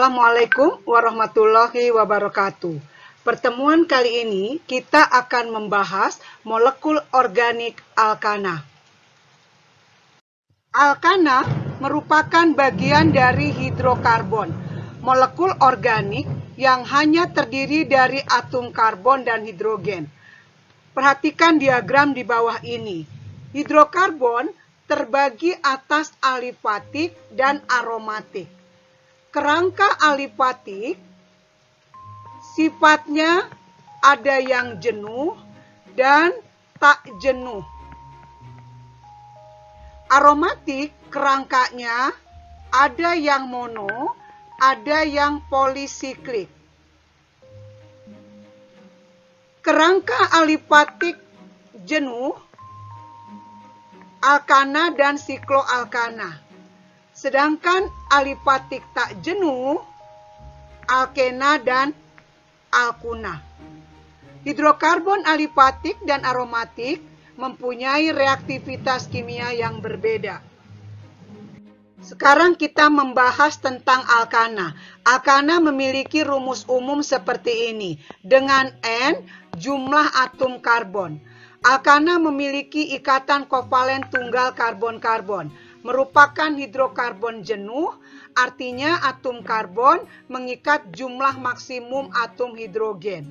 Assalamualaikum warahmatullahi wabarakatuh. Pertemuan kali ini kita akan membahas molekul organik alkana. Alkana merupakan bagian dari hidrokarbon, molekul organik yang hanya terdiri dari atom karbon dan hidrogen. Perhatikan diagram di bawah ini. Hidrokarbon terbagi atas alifatik dan aromatik. Kerangka alifatik sifatnya ada yang jenuh dan tak jenuh. Aromatik kerangkanya ada yang mono, ada yang polisiklik. Kerangka alifatik jenuh, alkana dan sikloalkana. Sedangkan alifatik tak jenuh, alkena dan alkuna. Hidrokarbon alifatik dan aromatik mempunyai reaktivitas kimia yang berbeda. Sekarang kita membahas tentang alkana. Alkana memiliki rumus umum seperti ini. Dengan N, jumlah atom karbon. Alkana memiliki ikatan kovalen tunggal karbon-karbon. Merupakan hidrokarbon jenuh, artinya atom karbon mengikat jumlah maksimum atom hidrogen.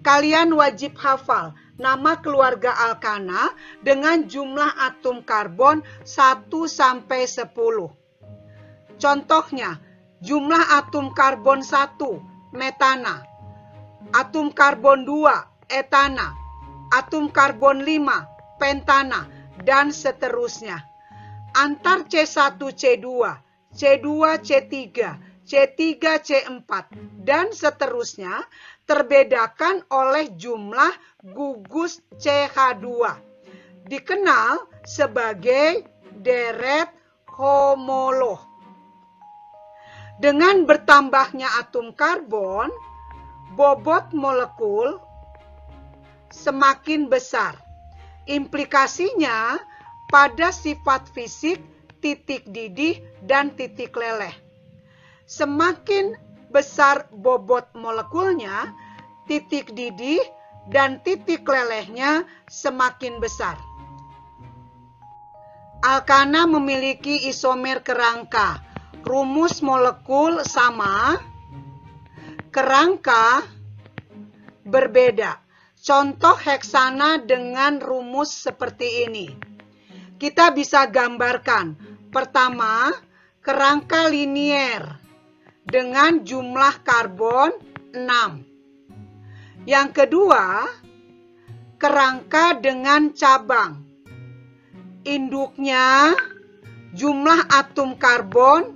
Kalian wajib hafal nama keluarga alkana dengan jumlah atom karbon 1 sampai 10. Contohnya, jumlah atom karbon 1, metana, atom karbon 2, etana, atom karbon 5, pentana, dan seterusnya. Antar C1-C2, C2-C3, C3-C4, dan seterusnya terbedakan oleh jumlah gugus CH2. Dikenal sebagai deret homolog. Dengan bertambahnya atom karbon, bobot molekul semakin besar. Implikasinya pada sifat fisik titik didih dan titik leleh. Semakin besar bobot molekulnya, titik didih dan titik lelehnya semakin besar. Alkana memiliki isomer kerangka. Rumus molekul sama, kerangka berbeda. Contoh heksana dengan rumus seperti ini. Kita bisa gambarkan. Pertama, kerangka linier dengan jumlah karbon 6. Yang kedua, kerangka dengan cabang. Induknya jumlah atom karbon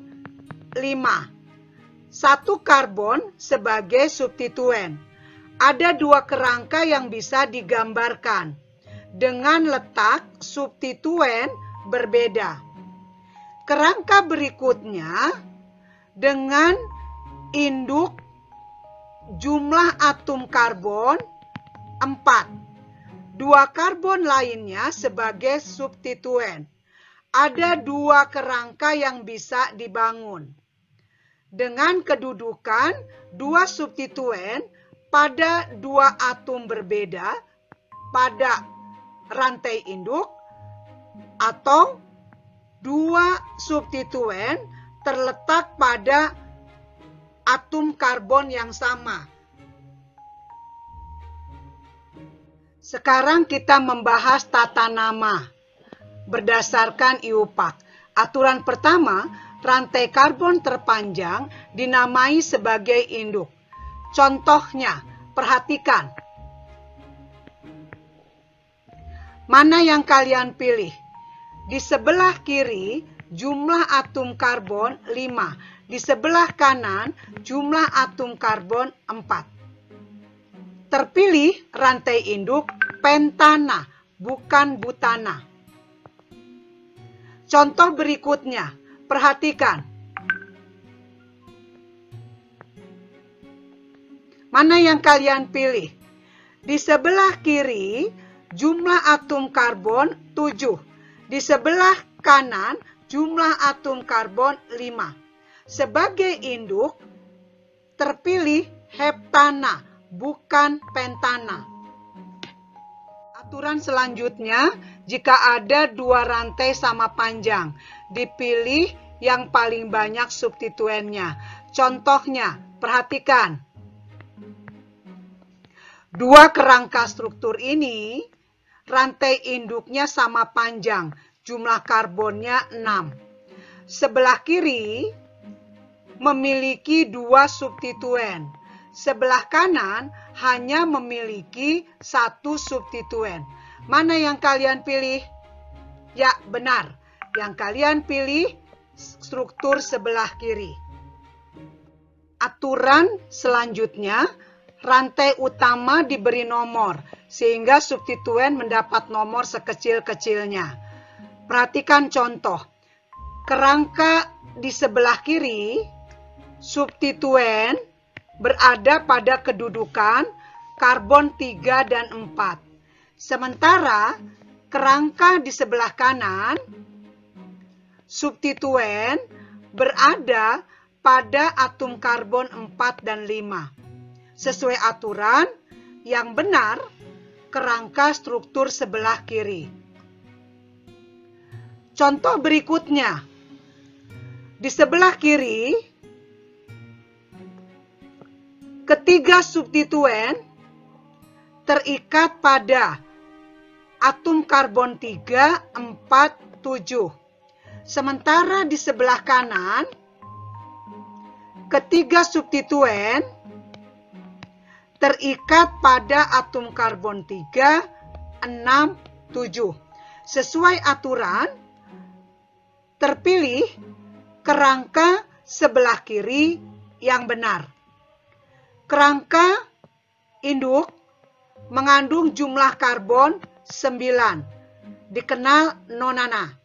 5. 1 karbon sebagai substituen. Ada 2 kerangka yang bisa digambarkan dengan letak substituen berbeda. Kerangka berikutnya dengan induk jumlah atom karbon 4. 2 karbon lainnya sebagai substituen. Ada 2 kerangka yang bisa dibangun dengan kedudukan 2 substituen pada 2 atom berbeda pada rantai induk, atau 2 substituen terletak pada atom karbon yang sama. Sekarang kita membahas tata nama berdasarkan IUPAC. Aturan pertama, rantai karbon terpanjang dinamai sebagai induk. Contohnya, perhatikan. Mana yang kalian pilih? Di sebelah kiri, jumlah atom karbon 5. Di sebelah kanan, jumlah atom karbon 4. Terpilih rantai induk pentana, bukan butana. Contoh berikutnya, perhatikan. Mana yang kalian pilih? Di sebelah kiri, jumlah atom karbon 7. Di sebelah kanan, jumlah atom karbon 5. Sebagai induk, terpilih heptana, bukan pentana. Aturan selanjutnya, jika ada dua rantai sama panjang, dipilih yang paling banyak substituennya. Contohnya, perhatikan. Dua kerangka struktur ini, rantai induknya sama panjang, jumlah karbonnya 6. Sebelah kiri memiliki dua substituen. Sebelah kanan hanya memiliki satu substituen. Mana yang kalian pilih? Ya, benar. Yang kalian pilih struktur sebelah kiri. Aturan selanjutnya, rantai utama diberi nomor, sehingga substituen mendapat nomor sekecil-kecilnya. Perhatikan contoh. Kerangka di sebelah kiri, substituen berada pada kedudukan karbon 3 dan 4. Sementara kerangka di sebelah kanan, substituen berada pada atom karbon 4 dan 5. Sesuai aturan yang benar, kerangka struktur sebelah kiri. Contoh berikutnya. Di sebelah kiri, ketiga substituen terikat pada atom karbon 3, 4, 7. Sementara di sebelah kanan, ketiga substituen terikat pada atom karbon 3, 6, 7. Sesuai aturan, terpilih kerangka sebelah kiri yang benar. Kerangka induk mengandung jumlah karbon 9, dikenal nonana.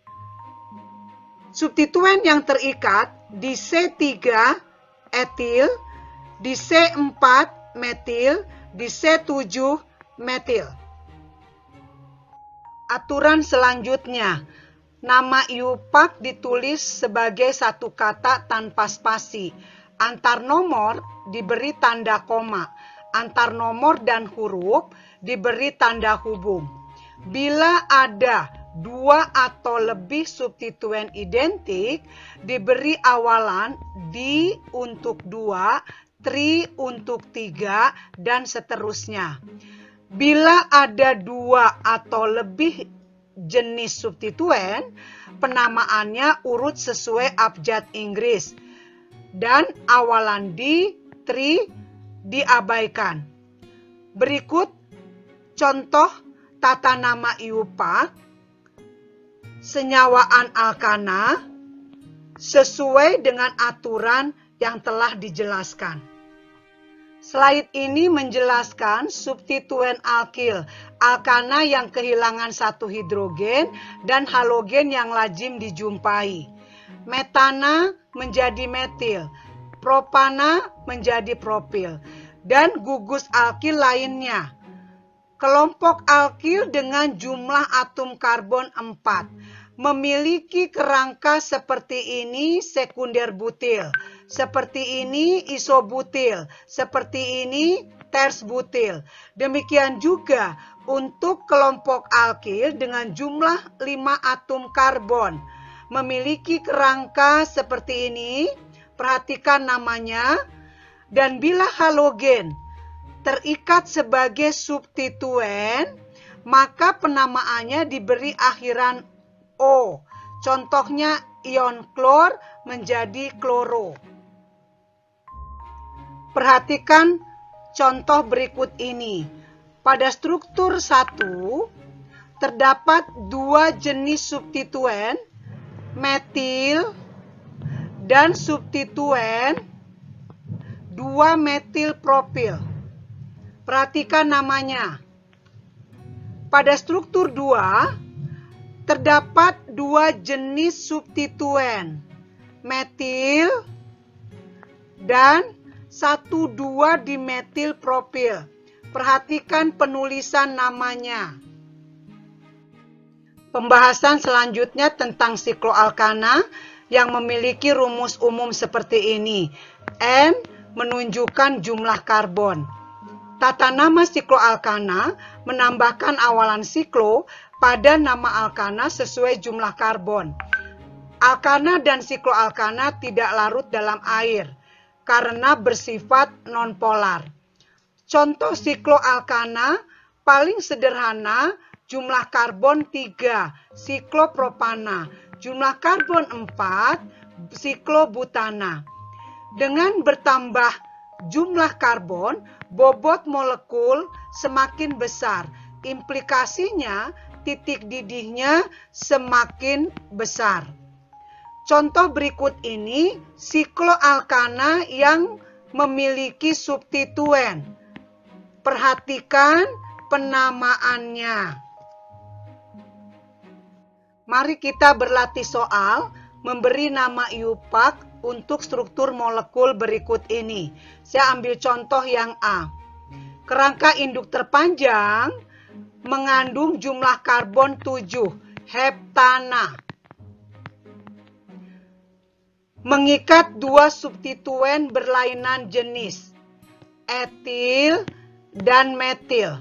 Substituen yang terikat di C3 etil, di C4 metil, di C7 metil. Aturan selanjutnya, nama IUPAC ditulis sebagai satu kata tanpa spasi. Antar nomor diberi tanda koma. Antar nomor dan huruf diberi tanda hubung. Bila ada dua atau lebih substituen identik, diberi awalan di untuk 2, tri untuk 3, dan seterusnya. Bila ada dua atau lebih jenis substituen, penamaannya urut sesuai abjad Inggris, dan awalan di, tri diabaikan. Berikut contoh tata nama IUPAC, senyawaan alkana, sesuai dengan aturan yang telah dijelaskan. Slide ini menjelaskan substituen alkil, alkana yang kehilangan satu hidrogen dan halogen yang lazim dijumpai. Metana menjadi metil, propana menjadi propil, dan gugus alkil lainnya. Kelompok alkil dengan jumlah atom karbon 4 memiliki kerangka seperti ini sekunder butil, seperti ini isobutil, seperti ini ters butil. Demikian juga untuk kelompok alkil dengan jumlah 5 atom karbon memiliki kerangka seperti ini. Perhatikan namanya. Dan bila halogen terikat sebagai substituen, maka penamaannya diberi akhiran O. Contohnya ion klor menjadi kloro. Perhatikan contoh berikut ini. Pada struktur 1 terdapat dua jenis substituen, metil dan substituen 2-metil propil. Perhatikan namanya. Pada struktur 2 terdapat dua jenis substituen, metil dan 1,2-dimetil propil. Perhatikan penulisan namanya. Pembahasan selanjutnya tentang sikloalkana yang memiliki rumus umum seperti ini. N menunjukkan jumlah karbon. Tata nama sikloalkana menambahkan awalan siklo pada nama alkana sesuai jumlah karbon. Alkana dan sikloalkana tidak larut dalam air karena bersifat nonpolar. Contoh sikloalkana paling sederhana, jumlah karbon 3, siklopropana, jumlah karbon 4, siklobutana. Dengan bertambah jumlah karbon, bobot molekul semakin besar. Implikasinya, titik didihnya semakin besar. Contoh berikut ini sikloalkana yang memiliki substituen. Perhatikan penamaannya. Mari kita berlatih soal memberi nama IUPAC untuk struktur molekul berikut ini. Saya ambil contoh yang A. Kerangka induk terpanjang mengandung jumlah karbon 7, heptana. Mengikat dua substituen berlainan jenis, etil dan metil.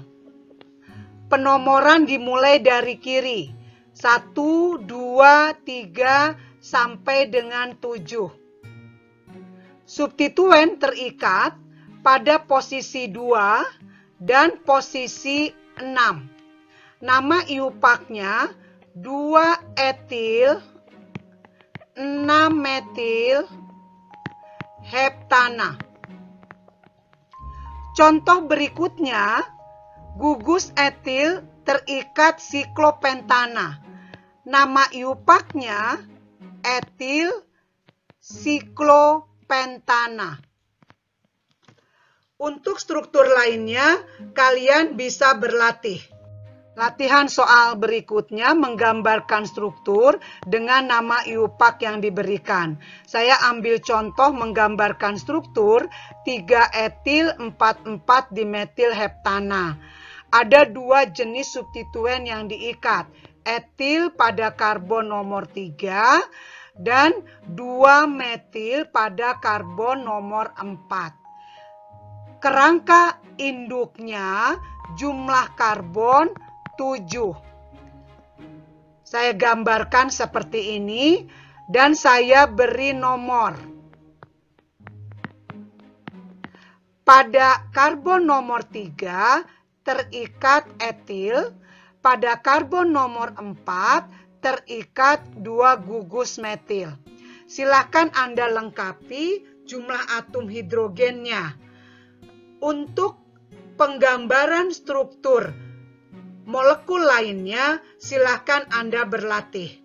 Penomoran dimulai dari kiri, 1, 2, 3, sampai dengan 7. Substituen terikat pada posisi 2 dan posisi 6. Nama IUPAC-nya 2 etil 6 metil heptana. Contoh berikutnya, gugus etil terikat siklopentana. Nama IUPAC-nya etil siklopentana. Untuk struktur lainnya, kalian bisa berlatih. Latihan soal berikutnya menggambarkan struktur dengan nama IUPAC yang diberikan. Saya ambil contoh menggambarkan struktur 3 etil 4,4 dimetil heptana. Ada dua jenis substituen yang diikat, etil pada karbon nomor 3 dan 2 metil pada karbon nomor 4. Kerangka induknya jumlah karbon 7. Saya gambarkan seperti ini dan saya beri nomor. Pada karbon nomor 3 terikat etil, pada karbon nomor 4 terikat 2 gugus metil. Silakan Anda lengkapi jumlah atom hidrogennya. Untuk penggambaran struktur molekul lainnya, silakan Anda berlatih.